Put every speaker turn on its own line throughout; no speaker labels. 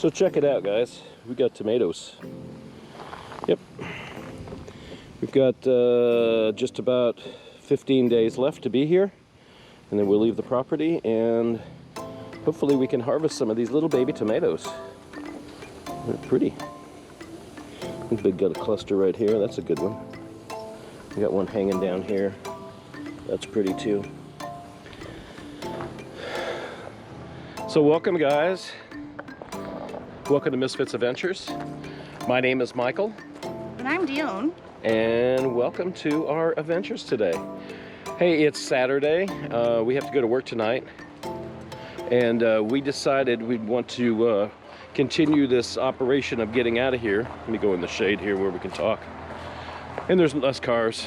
So check it out, guys. We got tomatoes. Yep. We've got just about 15 days left to be here, and then we'll leave the property, and hopefully we can harvest some of these little baby tomatoes. They're pretty. We've got a cluster right here. That's a good one. We got one hanging down here. That's pretty too. So welcome, guys. Welcome to Misfits Adventures. My name is Michael.
And I'm Dione.
And welcome to our adventures today. Hey, it's Saturday. We have to go to work tonight. And we decided we'd want to continue this operation of getting out of here. Let me go in the shade here where we can talk. And there's less cars.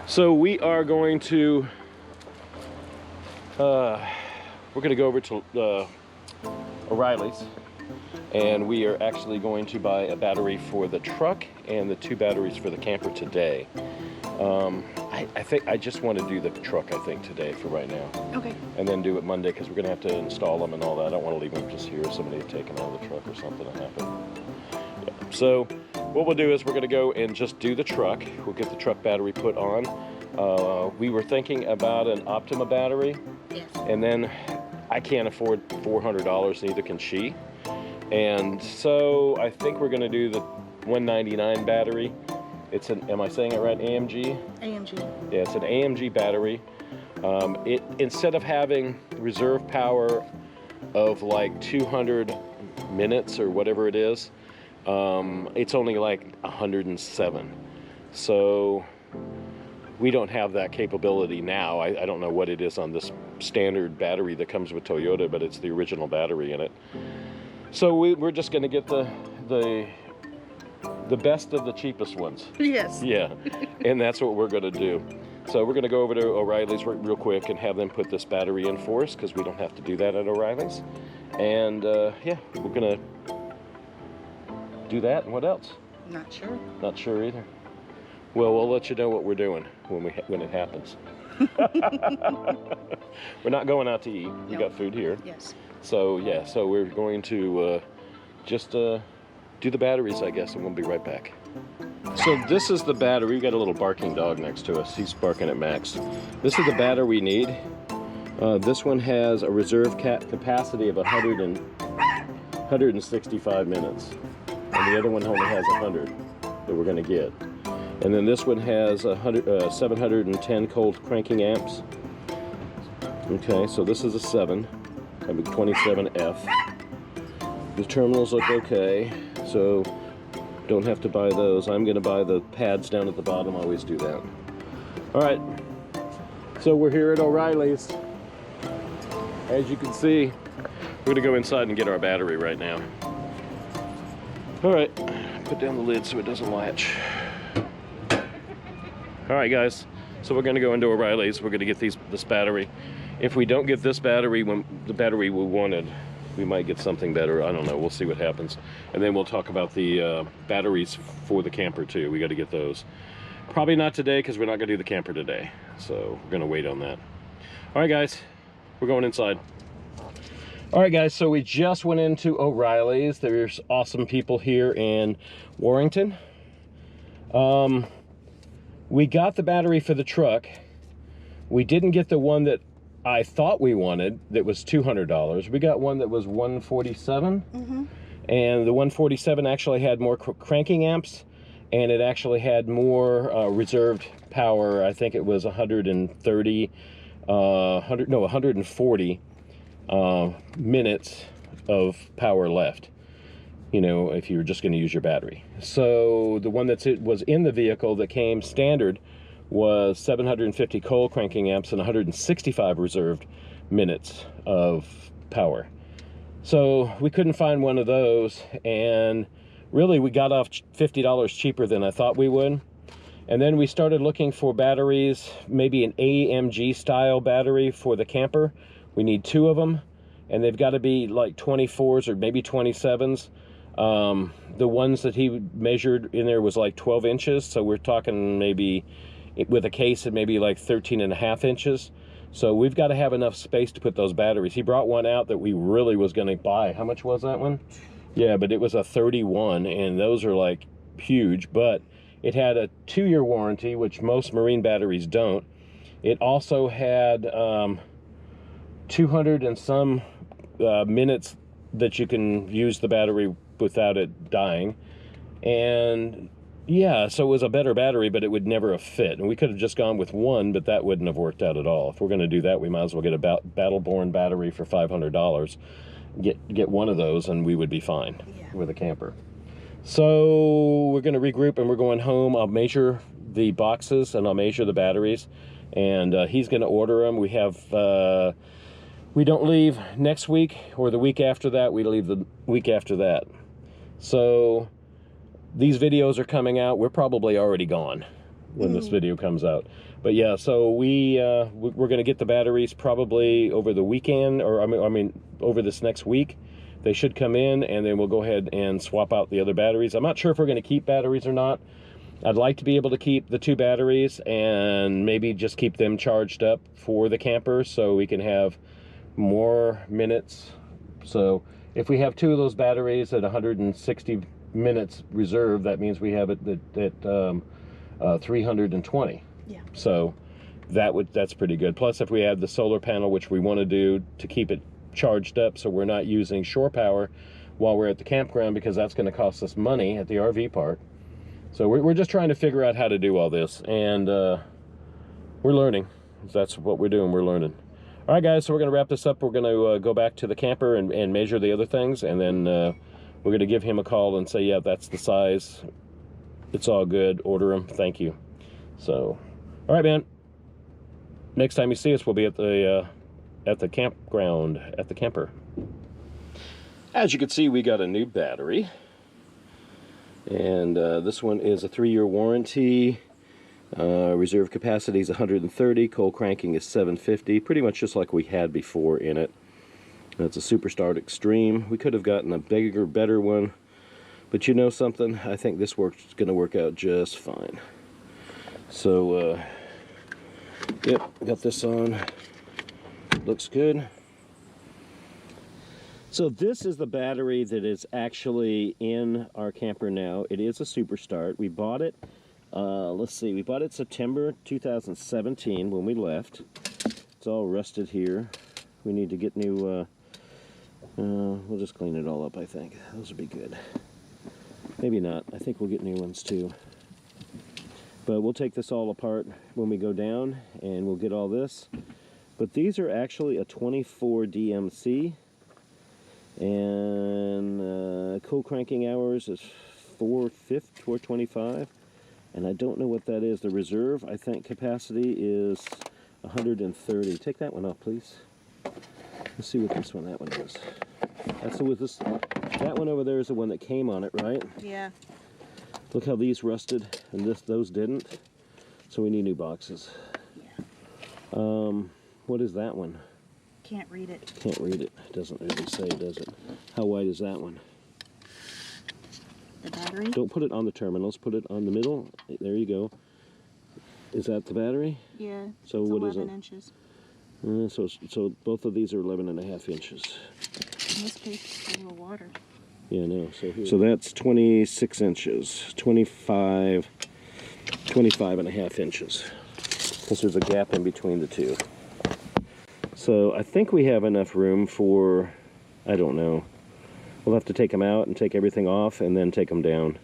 So we are going to, we're going to go over to O'Reilly's. And we are actually going to buy a battery for the truck and the 2 batteries for the camper today. I think I just want to do the truck, I think, today for right now.
Okay.
And then do it Monday, because we're going to have to install them and all that. I don't want to leave them just here. Somebody had taken out of the truck or something that happened. Yeah. So what we'll do is we're going to go and just do the truck. We'll get the truck battery put on. We were thinking about an Optima battery.
Yes.
And then I can't afford $400, neither can she. And so I think we're going to do the 199 battery. It's an, am I saying it right, AMG?
AMG.
Yeah, it's an AMG battery. It, instead of having reserve power of like 200 minutes or whatever it is, it's only like 107. So we don't have that capability now. I don't know what it is on this standard battery that comes with Toyota, but it's the original battery in it. So we're just going to get the best of the cheapest ones.
Yes.
Yeah, and that's what we're going to do. So we're going to go over to O'Reilly's real quick and have them put this battery in for us, because we don't have to do that at O'Reilly's. And yeah, we're going to do that. And what else?
Not sure.
Not sure either. Well, we'll let you know what we're doing when it happens. We're not going out to eat. We
No.
got food here.
Yes.
So yeah, so we're going to just do the batteries, I guess, and we'll be right back. So this is the battery. We got a little barking dog next to us. He's barking at Max. This is the battery we need. This one has a reserve capacity of 165 minutes, and the other one only has 100 that we're going to get. And then this one has 710 cold cranking amps. Okay, so this is a 7. I mean 27F. The terminals look okay, so don't have to buy those. I'm going to buy the pads down at the bottom. I always do that. All right, so we're here at O'Reilly's. As you can see, we're going to go inside and get our battery right now. All right, put down the lid so it doesn't latch. All right, guys, so we're going to go into O'Reilly's. We're going to get this battery. If we don't get this battery, when the battery we wanted, we might get something better. I don't know. We'll see what happens. And then we'll talk about the batteries for the camper too. We got to get those. Probably not today, because we're not going to do the camper today. So we're going to wait on that. All right, guys, we're going inside. All right, guys, so we just went into O'Reilly's. There's awesome people here in Warrington. We got the battery for the truck. We didn't get the one that I thought we wanted that was $200. We got one that was $147.
Mm-hmm.
And the 147 actually had more cranking amps, and it actually had more reserved power. I think it was 140 minutes of power left, you know, if you were just going to use your battery. So the one that was in the vehicle that came standard was 750 cold cranking amps and 165 reserved minutes of power. So we couldn't find one of those, and really we got off $50 cheaper than I thought we would. And then we started looking for batteries, maybe an AMG style battery for the camper. We need 2 of them, and they've got to be like 24s or maybe 27s. The ones that he measured in there was like 12 inches, so we're talking maybe with a case of maybe like 13.5 inches. So we've got to have enough space to put those batteries. He brought one out that we really was going to buy. How much was that one? Yeah, but it was a 31, and those are like huge, but it had a 2-year warranty, which most marine batteries don't. It also had 200 and some minutes that you can use the battery without it dying. And yeah, so it was a better battery, but it would never have fit. And we could have just gone with one, but that wouldn't have worked out at all. If we're going to do that, we might as well get a Battleborn battery for $500. Get one of those, and we would be fine with a camper. So we're going to regroup, and we're going home. I'll measure the boxes, and I'll measure the batteries, and he's going to order them. We have we don't leave next week or the week after that. We leave the week after that. So these videos are coming out. We're probably already gone when this video comes out. But yeah, so we're going to get the batteries probably over the weekend, or I mean over this next week. They should come in, and then we'll go ahead and swap out the other batteries. I'm not sure if we're going to keep batteries or not. I'd like to be able to keep the 2 batteries and maybe just keep them charged up for the camper so we can have more minutes. So if we have 2 of those batteries at 160 minutes reserved, that means we have it at 320.
Yeah.
So that's pretty good. Plus, if we add the solar panel, which we want to do to keep it charged up, so we're not using shore power while we're at the campground, because that's going to cost us money at the RV park. So we're just trying to figure out how to do all this, and we're learning. That's what we're doing. We're learning. All right, guys. So we're going to wrap this up. We're going to go back to the camper and measure the other things, and then we're going to give him a call and say, yeah, that's the size. It's all good. Order them. Thank you. So, all right, man. Next time you see us, we'll be at the campground, at the camper. As you can see, we got a new battery. And this one is a 3-year warranty. Reserve capacity is 130. Cold cranking is 750. Pretty much just like we had before in it. That's a Superstart Extreme. We could have gotten a bigger, better one. But you know something? I think this is going to work out just fine. So, yep, got this on. Looks good. So this is the battery that is actually in our camper now. It is a Superstart. We bought it, let's see, we bought it September 2017 when we left. It's all rusted here. We need to get new, we'll just clean it all up, I think. Those would be good. Maybe not. I think we'll get new ones too. But we'll take this all apart when we go down, and we'll get all this. But these are actually a 24 DMC. And cold cranking hours is 425, and I don't know what that is. The reserve, I think, capacity is 130. Take that one off, please. Let's see what that one is. That's with this. That one over there is the one that came on it, right?
Yeah.
Look how these rusted, and those didn't. So we need new boxes.
Yeah.
What is that one?
Can't read it.
Can't read it. It doesn't really say, does it? How wide is that one?
The battery?
Don't put it on the terminals. Put it on the middle. There you go. Is that the battery?
Yeah.
So
it's
what is
11
it?
inches.
So both of these are 11.5 inches.
In this case, it's a little water.
Yeah, no. So that's 26 inches. 25 and a half inches. Because there's a gap in between the two. So I think we have enough room for, I don't know. We'll have to take them out and take everything off and then take them down.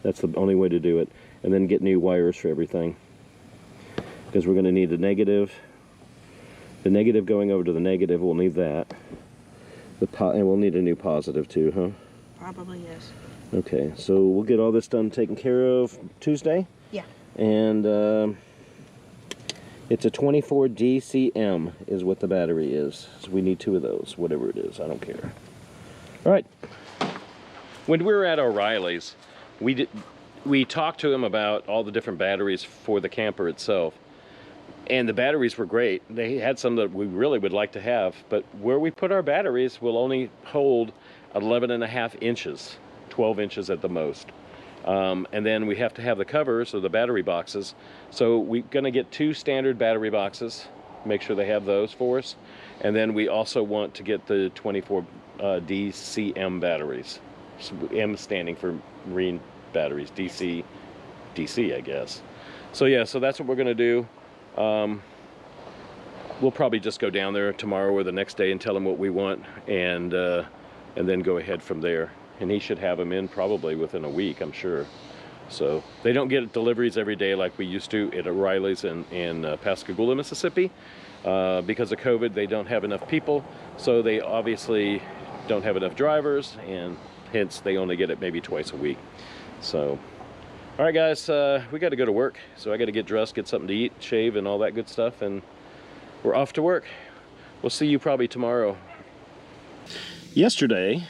That's the only way to do it. And then get new wires for everything. Because we're going to need the negative. The negative going over to the negative, we'll need that. And we'll need a new positive too, huh?
Probably yes.
Okay, so we'll get all this done, taken care of Tuesday.
Yeah.
And it's a 24 DCM is what the battery is. So we need 2 of those, whatever it is. I don't care. All right. When we were at O'Reilly's, we talked to him about all the different batteries for the camper itself. And the batteries were great. They had some that we really would like to have, but where we put our batteries will only hold 11.5 inches, 12 inches at the most. And then we have to have the covers or the battery boxes. So we're going to get 2 standard battery boxes, make sure they have those for us. And then we also want to get the 24 DCM batteries. So M standing for marine batteries, DC, I guess. So yeah, so that's what we're gonna do. We'll probably just go down there tomorrow or the next day and tell him what we want, and then go ahead from there. And he should have them in probably within a week, I'm sure. So they don't get deliveries every day like we used to at O'Reilly's in Pascagoula, Mississippi. Because of COVID, they don't have enough people, so they obviously don't have enough drivers, and hence they only get it maybe twice a week. So, all right, guys, we got to go to work. So I got to get dressed, get something to eat, shave, and all that good stuff, and we're off to work. We'll see you probably tomorrow. Yesterday,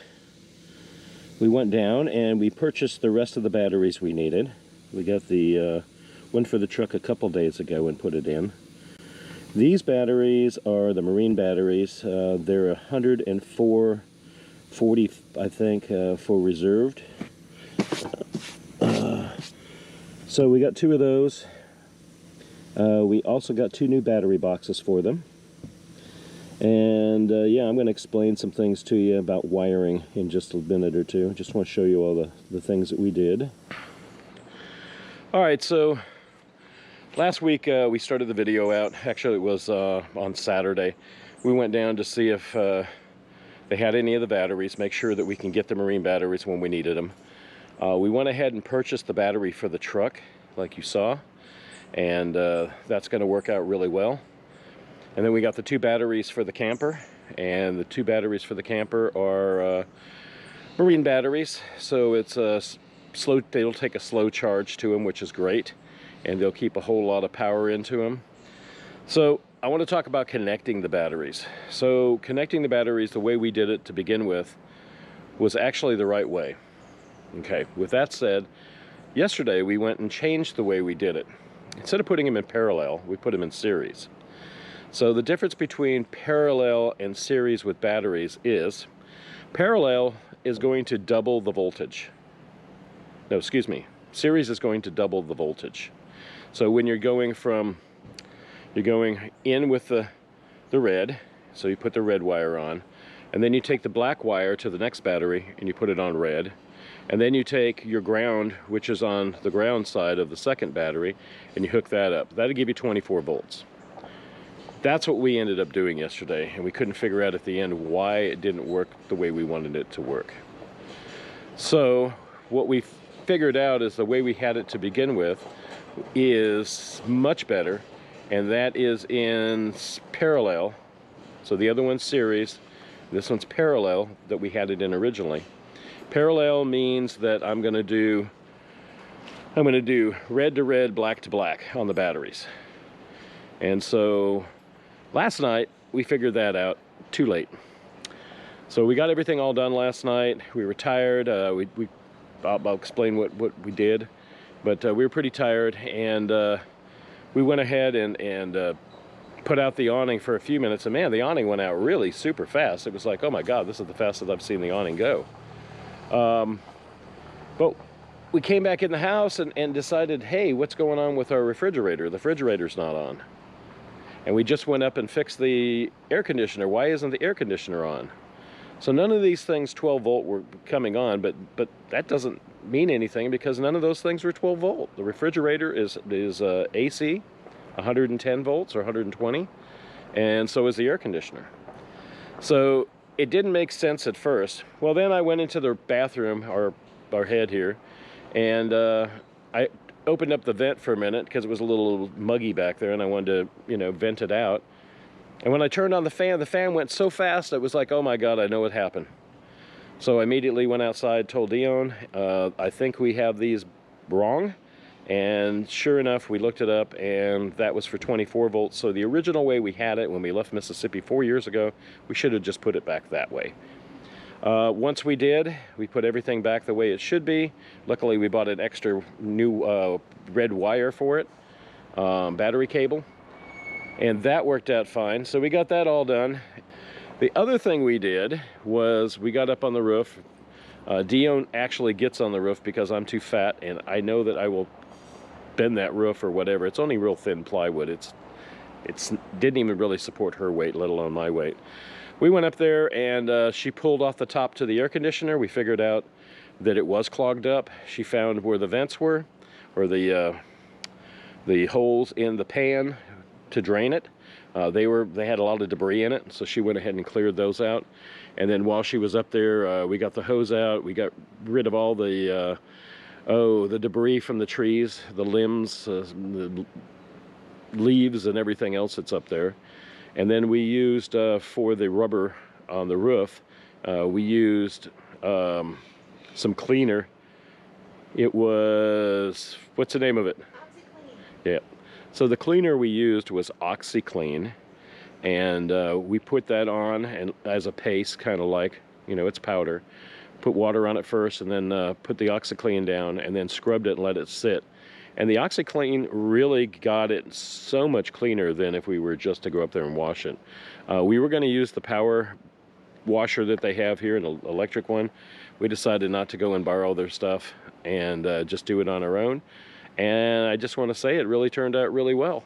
we went down and we purchased the rest of the batteries we needed. We got the one for the truck a couple days ago and put it in. These batteries are the marine batteries. They're 104.40, I think, for reserved. So we got 2 of those. We also got 2 new battery boxes for them. And yeah, I'm going to explain some things to you about wiring in just a minute or two. Just want to show you all the things that we did. All right, so last week we started the video out. Actually, it was on Saturday. We went down to see if they had any of the batteries, make sure that we can get the marine batteries when we needed them. We went ahead and purchased the battery for the truck, like you saw, and that's going to work out really well. And then we got the 2 batteries for the camper, and the 2 batteries for the camper are marine batteries, so it's a slow. They'll take a slow charge to them, which is great, and they'll keep a whole lot of power into them. So I want to talk about connecting the batteries. So connecting the batteries, the way we did it to begin with, was actually the right way. Okay, with that said, yesterday we went and changed the way we did it. Instead of putting them in parallel, we put them in series. So the difference between parallel and series with batteries is parallel is going to double the voltage. No, excuse me. Series is going to double the voltage. So when you're going in with the red, so you put the red wire on, and then you take the black wire to the next battery and you put it on red, and then you take your ground, which is on the ground side of the second battery, and you hook that up. That'll give you 24 volts. That's what we ended up doing yesterday, and we couldn't figure out at the end why it didn't work the way we wanted it to work. So what we figured out is the way we had it to begin with is much better, and that is in parallel. So the other one's series, this one's parallel that we had it in originally. Parallel means that I'm going to do red to red, black to black on the batteries. And so last night we figured that out too late. So we got everything all done last night. We were tired. I'll explain what we did, but we were pretty tired, and we went ahead and put out the awning for a few minutes, and man, the awning went out really super fast. It was like, oh my God, this is the fastest I've seen the awning go. But we came back in the house and decided, hey, what's going on with our refrigerator? The refrigerator's not on. And we just went up and fixed the air conditioner. Why isn't the air conditioner on? So none of these things 12 volt were coming on, but that doesn't mean anything because none of those things were 12 volt. The refrigerator is AC, 110 volts or 120, and so is the air conditioner. So it didn't make sense at first. Well, then I went into the bathroom, our head here, and I opened up the vent for a minute because it was a little muggy back there, and I wanted to, vent it out. And when I turned on the fan went so fast, it was like, oh my God, I know what happened. So I immediately went outside, told Dione, I think we have these wrong. And sure enough, we looked it up, and that was for 24 volts. So the original way we had it when we left Mississippi 4 years ago, we should have just put it back that way. Once we did, we put everything back the way it should be. Luckily, we bought an extra new red wire for it, battery cable, and that worked out fine. So we got that all done. The other thing we did was we got up on the roof. Dione actually gets on the roof because I'm too fat, and I know that I will bend that roof or whatever. It's only real thin plywood. it didn't even really support her weight, let alone my weight. We went up there and she pulled off the top to the air conditioner. We figured out that it was clogged up. She found where the vents were, or the holes in the pan to drain it. They had a lot of debris in it, so she went ahead and cleared those out. And then while she was up there, we got the hose out. We got rid of all the debris from the trees, the limbs, the leaves, and everything else that's up there. And then we used for the rubber on the roof, we used some cleaner. It was, what's the name of it?
OxyClean.
Yeah. So the cleaner we used was OxyClean, and we put that on and as a paste, kind of like, you know, it's powder. Put water on it first, and then put the OxyClean down, and then scrubbed it and let it sit. And the OxyClean really got it so much cleaner than if we were just to go up there and wash it. We were going to use the power washer that they have here, an electric one. We decided not to go and borrow their stuff and just do it on our own. And I just want to say it really turned out really well.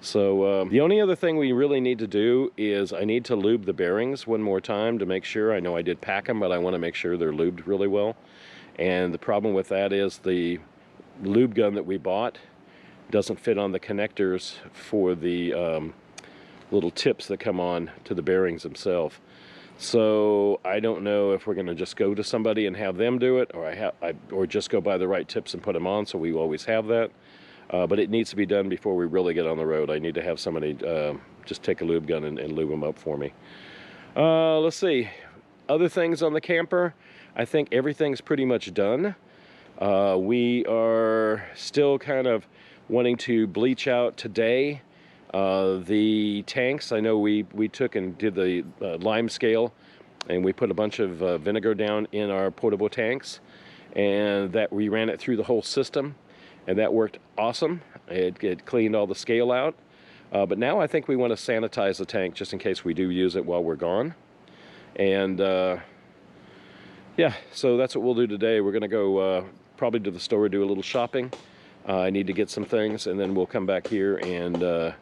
So the only other thing we really need to do is I need to lube the bearings one more time to make sure. I know I did pack them, but I want to make sure they're lubed really well. And the problem with that is the lube gun that we bought doesn't fit on the connectors for the little tips that come on to the bearings themselves. So I don't know if we're going to just go to somebody and have them do it, or just go buy the right tips and put them on, so we always have that. But it needs to be done before we really get on the road. I need to have somebody just take a lube gun and lube them up for me. Let's see. Other things on the camper, I think everything's pretty much done. We are still kind of wanting to bleach out today. The tanks, I know we took and did the lime scale, and we put a bunch of vinegar down in our potable tanks, and that we ran it through the whole system, and that worked awesome. It cleaned all the scale out. But now I think we want to sanitize the tank just in case we do use it while we're gone. And yeah, so that's what we'll do today. We're going to go probably to the store, do a little shopping. I need to get some things, and then we'll come back here and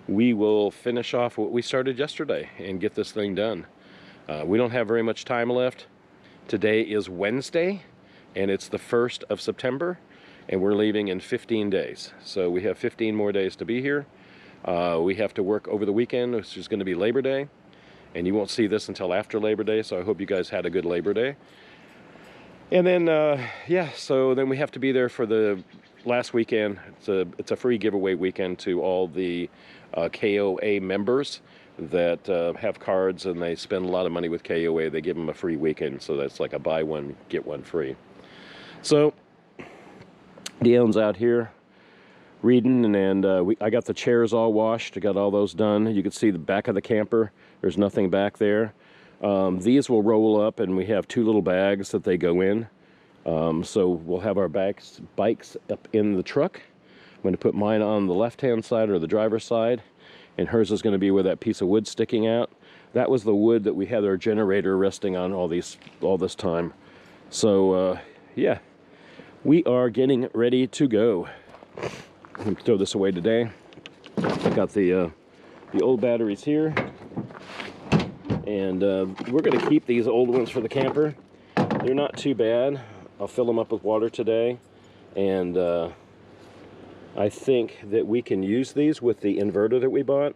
we will finish off what we started yesterday and get this thing done. We don't have very much time left. Today is Wednesday, and it's the 1st of September, and we're leaving in 15 days. So we have 15 more days to be here. We have to work over the weekend, which is going to be Labor Day, and you won't see this until after Labor Day, so I hope you guys had a good Labor Day. And then, yeah, so then we have to be there for the last weekend. It's a free giveaway weekend to all the KOA members that have cards, and they spend a lot of money with KOA. They give them a free weekend, so that's like a buy one, get one free. So Dion's out here reading, and I got the chairs all washed. I got all those done. You can see the back of the camper. There's nothing back there. These will roll up, and we have 2 little bags that they go in. So we'll have our bikes up in the truck. I'm going to put mine on the left-hand side, or the driver's side, and hers is going to be where that piece of wood sticking out. That was the wood that we had our generator resting on all this time. So yeah, we are getting ready to go. I'm going to throw this away today. I got the old batteries here, and we're going to keep these old ones for the camper. They're not too bad. I'll fill them up with water today, and I think that we can use these with the inverter that we bought.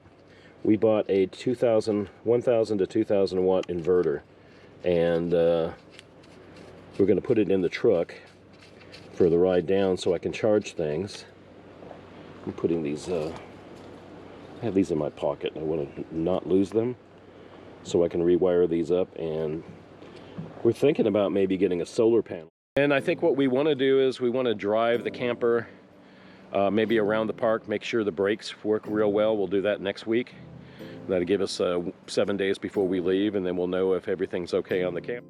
We bought a 1,000 to 2,000 watt inverter, and we're going to put it in the truck for the ride down so I can charge things. I'm putting these, I have these in my pocket, and I want to not lose them, so I can rewire these up, and we're thinking about maybe getting a solar panel. And I think what we want to do is we want to drive the camper maybe around the park, make sure the brakes work real well. We'll do that next week. That'll give us 7 days before we leave, and then we'll know if everything's okay on the camp.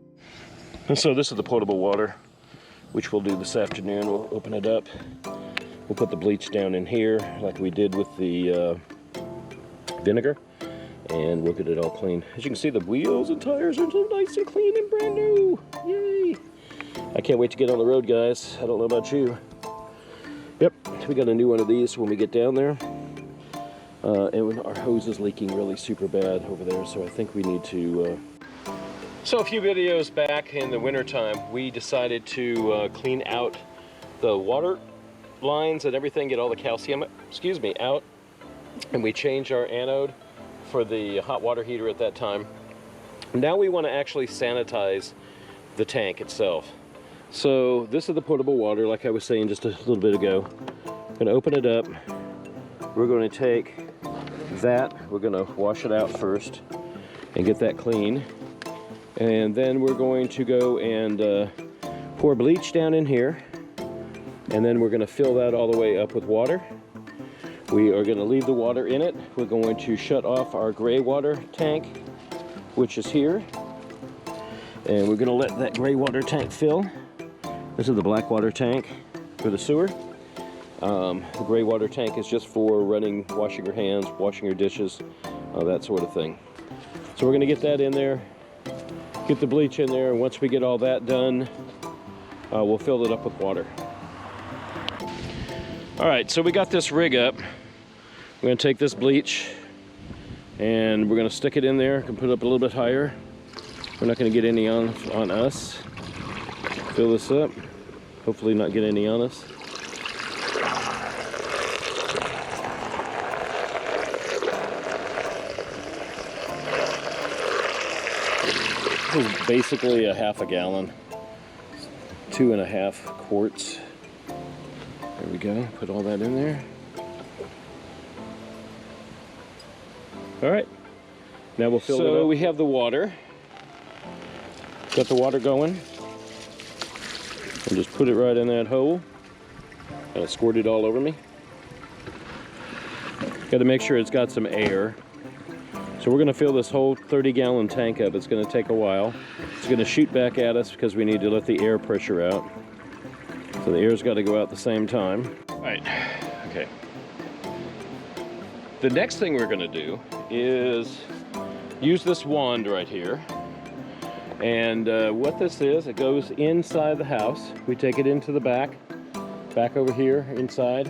And so this is the potable water, which we'll do this afternoon. We'll open it up. We'll put the bleach down in here like we did with the vinegar, and we'll get it all clean. As you can see, the wheels and tires are so nice and clean and brand new. Yay! I can't wait to get on the road, guys. I don't know about you. Yep, we got a new one of these when we get down there. And our hose is leaking really super bad over there, so I think we need to... So a few videos back in the wintertime, we decided to clean out the water lines and everything, get all the calcium, out, and we changed our anode for the hot water heater at that time. Now we want to actually sanitize the tank itself. So this is the potable water, like I was saying just a little bit ago. I'm going to open it up. We're going to take that, we're going to wash it out first and get that clean. And then we're going to go and pour bleach down in here. And then we're going to fill that all the way up with water. We are going to leave the water in it. We're going to shut off our gray water tank, which is here. And we're going to let that gray water tank fill. This is the black water tank for the sewer. The gray water tank is just for running, washing your hands, washing your dishes, that sort of thing. So we're going to get that in there, get the bleach in there, and once we get all that done, we'll fill it up with water. All right, so we got this rig up. We're going to take this bleach and we're going to stick it in there and put it up a little bit higher. We're not going to get any on us. Fill this up. Hopefully not get any on us. This is basically a half a gallon, 2.5 quarts. There we go, put all that in there. All right, now we'll fill it up. So we have the water. Got the water going. And just put it right in that hole. Squirt it all over me. Got to make sure it's got some air. So we're going to fill this whole 30-gallon tank up. It's going to take a while. It's going to shoot back at us because we need to let the air pressure out. So the air's got to go out at the same time. All right, okay. The next thing we're going to do is use this wand right here. And what this is, it goes inside the house. We take it into the back over here inside.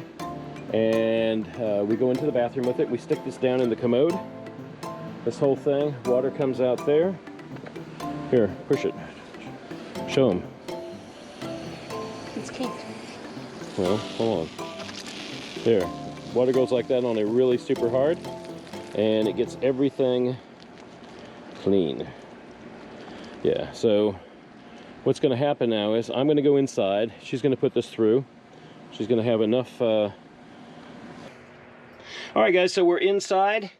And we go into the bathroom with it. We stick this down in the commode. This whole thing, water comes out there. Here, push it. Show them.
It's kinked.
Well, hold on. There. Water goes like that on it really super hard, and it gets everything clean. Yeah, so what's going to happen now is I'm going to go inside. She's going to put this through. She's going to have enough. All right, guys, so we're inside.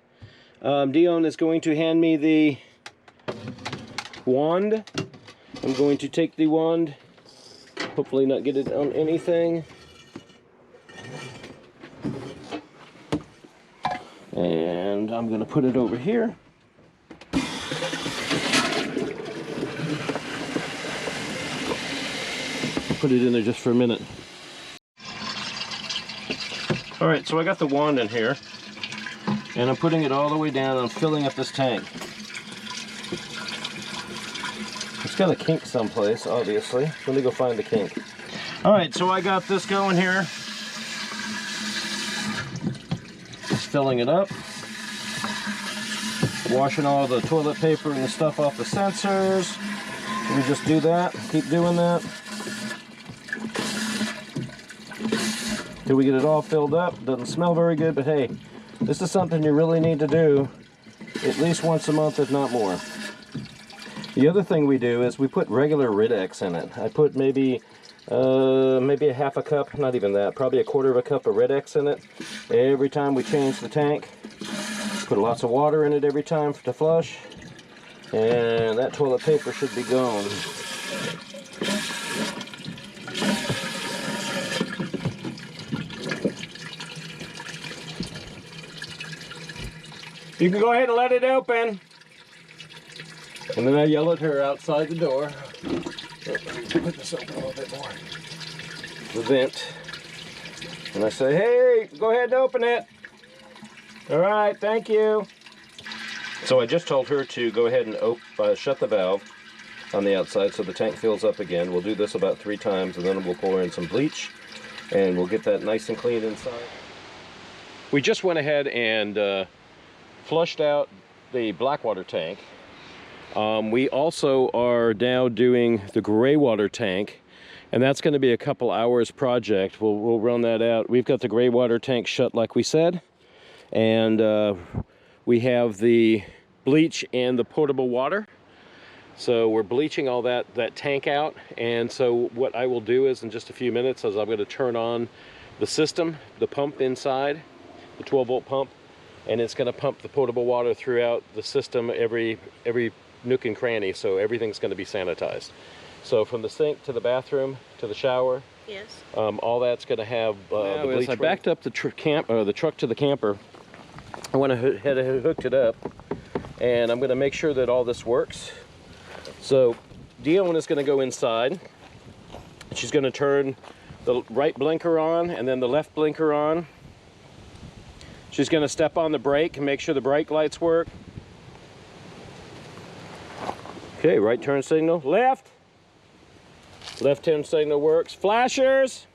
Dione is going to hand me the wand. I'm going to take the wand, hopefully not get it on anything. And I'm going to put it over here. Put it in there just for a minute. All right, so I got the wand in here. And I'm putting it all the way down and I'm filling up this tank. It's got a kink someplace, obviously. Let me go find the kink. All right, so I got this going here. Just filling it up. Washing all the toilet paper and the stuff off the sensors. We just do that, keep doing that. Till we get it all filled up. Doesn't smell very good, but hey, this is something you really need to do at least once a month, if not more. The other thing we do is we put regular Rid-X in it. I put maybe a half a cup, not even that, probably a quarter of a cup of Rid-X in it every time we change the tank. Put lots of water in it every time to flush, and that toilet paper should be gone. You can go ahead and let it open. And then I yell at her outside the door. Put this open a little bit more. The vent. And I say, hey, go ahead and open it. All right, thank you. So I just told her to go ahead and shut the valve on the outside so the tank fills up again. We'll do this about 3 times and then we'll pour in some bleach and we'll get that nice and clean inside. we just went ahead and flushed out the Blackwater tank. We also are now doing the gray water tank, and that's going to be a couple hours project. We'll run that out. We've got the gray water tank shut like we said, and we have the bleach and the potable water. So we're bleaching all that tank out, and so what I will do is in just a few minutes is I'm going to turn on the system, the pump inside, the 12-volt pump, and it's going to pump the potable water throughout the system, every nook and cranny, so everything's going to be sanitized. So from the sink to the bathroom to the shower,
yes,
all that's going to have the bleach. I backed up the truck to the camper. I went ahead and hooked it up, and I'm going to make sure that all this works. So Dione is going to go inside. She's going to turn the right blinker on and then the left blinker on. She's going to step on the brake and make sure the brake lights work. Okay, right turn signal, left. Left turn signal works. Flashers.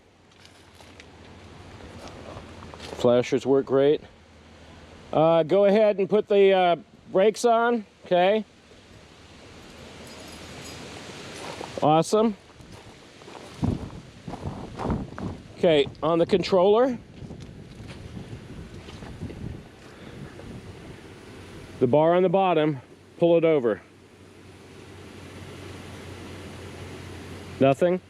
Flashers work great. Go ahead and put the brakes on, okay? Awesome. Okay, on the controller, the bar on the bottom, pull it over. Nothing?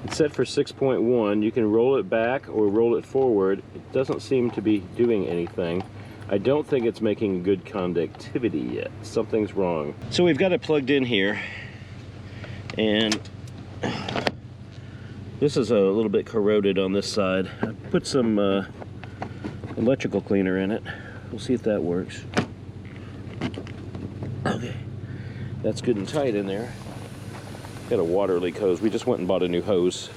It's set for 6.1. You can roll it back or roll it forward. It doesn't seem to be doing anything. I don't think it's making good conductivity yet. Something's wrong. So we've got it plugged in here, and this is a little bit corroded on this side. I put some electrical cleaner in it. We'll see if that works. Okay, that's good and tight in there. Got a water leak hose. We just went and bought a new hose.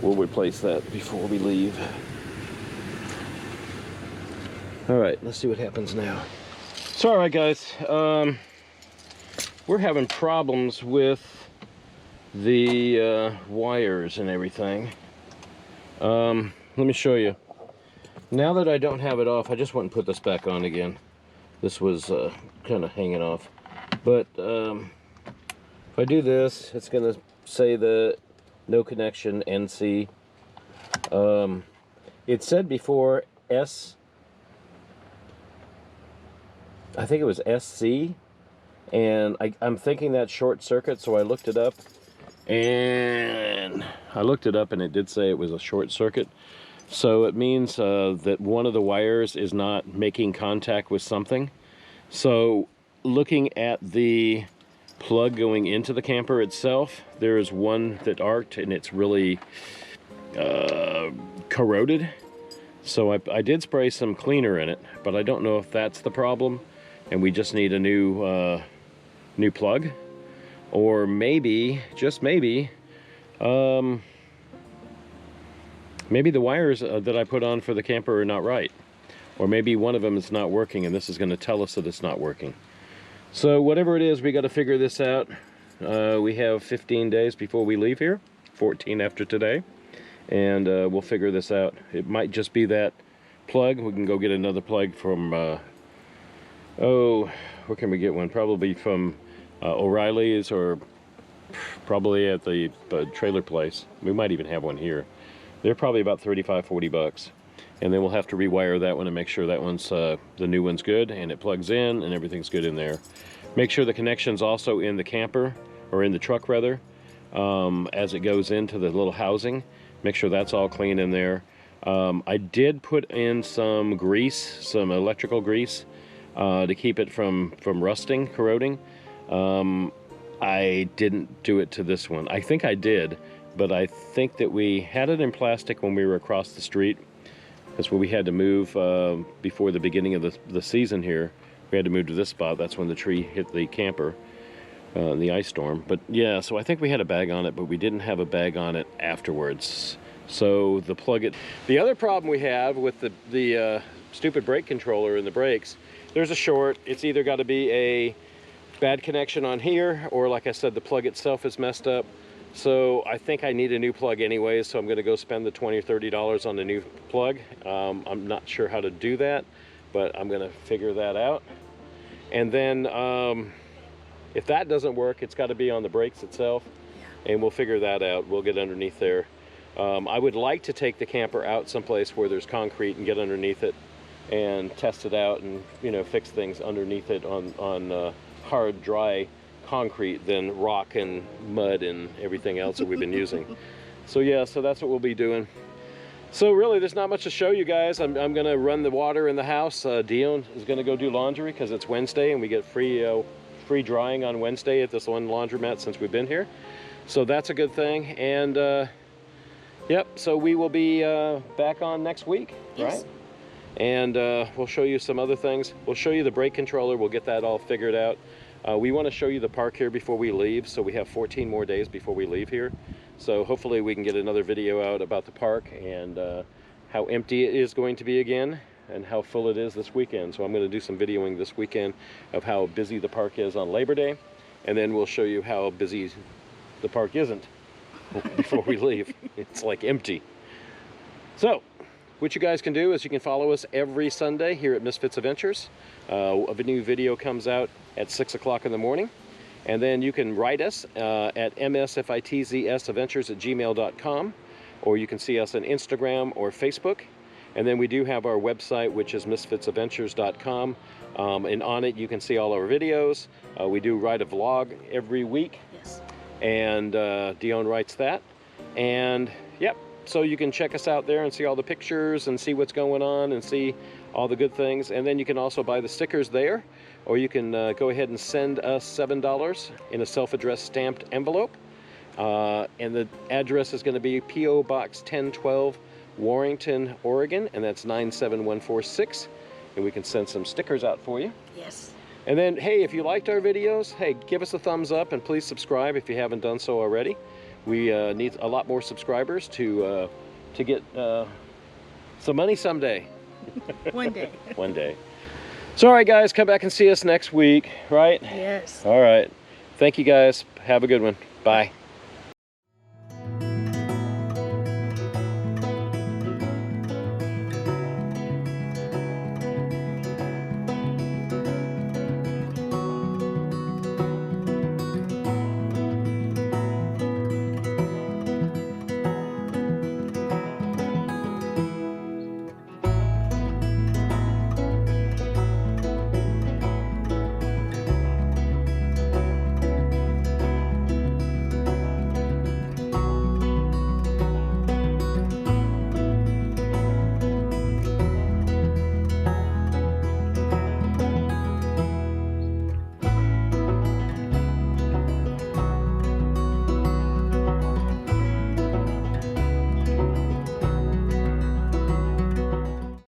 We'll replace that before we leave. All right, let's see what happens now. So, all right, guys, we're having problems with the wires and everything. Let me show you. Now that I don't have it off, I just went and put this back on again. This was kind of hanging off. But if I do this, it's going to say the no connection, NC. It said before I think it was SC, and I'm thinking that's short circuit, so I looked it up, and it did say it was a short circuit. So it means that one of the wires is not making contact with something. So looking at the plug going into the camper itself, there is one that arced, and it's really corroded. So I did spray some cleaner in it, but I don't know if that's the problem, and we just need a new plug, or maybe, just maybe, maybe the wires that I put on for the camper are not right, or maybe one of them is not working, and this is going to tell us that it's not working. So whatever it is, we got to figure this out. We have 15 days before we leave here, 14 after today, and we'll figure this out. It might just be that plug. We can go get another plug from where can we get one? Probably from O'Reilly's, or probably at the trailer place. We might even have one here. They're probably about 35-40 bucks. And then we'll have to rewire that one and make sure that one's the new one's good and it plugs in and everything's good in there. Make sure the connection's also in the camper, or in the truck rather, as it goes into the little housing. Make sure that's all clean in there. I did put in some grease, some electrical grease, to keep it from rusting, corroding. I didn't do it to this one. I think I did, but I think that we had it in plastic when we were across the street. That's where we had to move before the beginning of the season here. We had to move to this spot. That's when the tree hit the camper, the ice storm. But yeah, so I think we had a bag on it, but we didn't have a bag on it afterwards. So the other problem we have with the stupid brake controller and the brakes, there's a short. It's either got to be a bad connection on here, or like I said, the plug itself is messed up. So I think I need a new plug anyways, so I'm going to go spend the $20 or $30 on the new plug. I'm not sure how to do that, but I'm going to figure that out. And then if that doesn't work, it's got to be on the brakes itself, and we'll figure that out. We'll get underneath there. I would like to take the camper out someplace where there's concrete and get underneath it and test it out and, you know, fix things underneath it on hard, dry concrete than rock and mud and everything else that we've been using. So yeah, so that's what we'll be doing. So really, there's not much to show you guys. I'm going to run the water in the house. Dione is going to go do laundry because it's Wednesday and we get free drying on Wednesday at this one laundromat since we've been here. So that's a good thing. And yep, so we will be back on next week,
yes.
right? And we'll show you some other things. We'll show you the brake controller. We'll get that all figured out. We want to show you the park here before we leave, so we have 14 more days before we leave here. So hopefully we can get another video out about the park and how empty it is going to be again and how full it is this weekend. So I'm going to do some videoing this weekend of how busy the park is on Labor Day, and then we'll show you how busy the park isn't before we leave. It's like empty. So what you guys can do is you can follow us every Sunday here at Misfits Adventures. A new video comes out at 6 o'clock in the morning. And then you can write us at msfitzsadventures@gmail.com, or you can see us on Instagram or Facebook. And then we do have our website, which is misfitsadventures.com. And on it you can see all our videos. We do write a vlog every week.
Yes.
And Dione writes that. And yep, so you can check us out there and see all the pictures and see what's going on and see all the good things. And then you can also buy the stickers there, or you can go ahead and send us $7 in a self-addressed stamped envelope. And the address is going to be P.O. Box 1012, Warrington, Oregon, and that's 97146. And we can send some stickers out for you.
Yes.
And then, hey, if you liked our videos, hey, give us a thumbs up and please subscribe if you haven't done so already. We need a lot more subscribers to get some money someday.
One day.
One day. So, all right, guys, come back and see us next week, right?
Yes.
All right. Thank you, guys. Have a good one. Bye.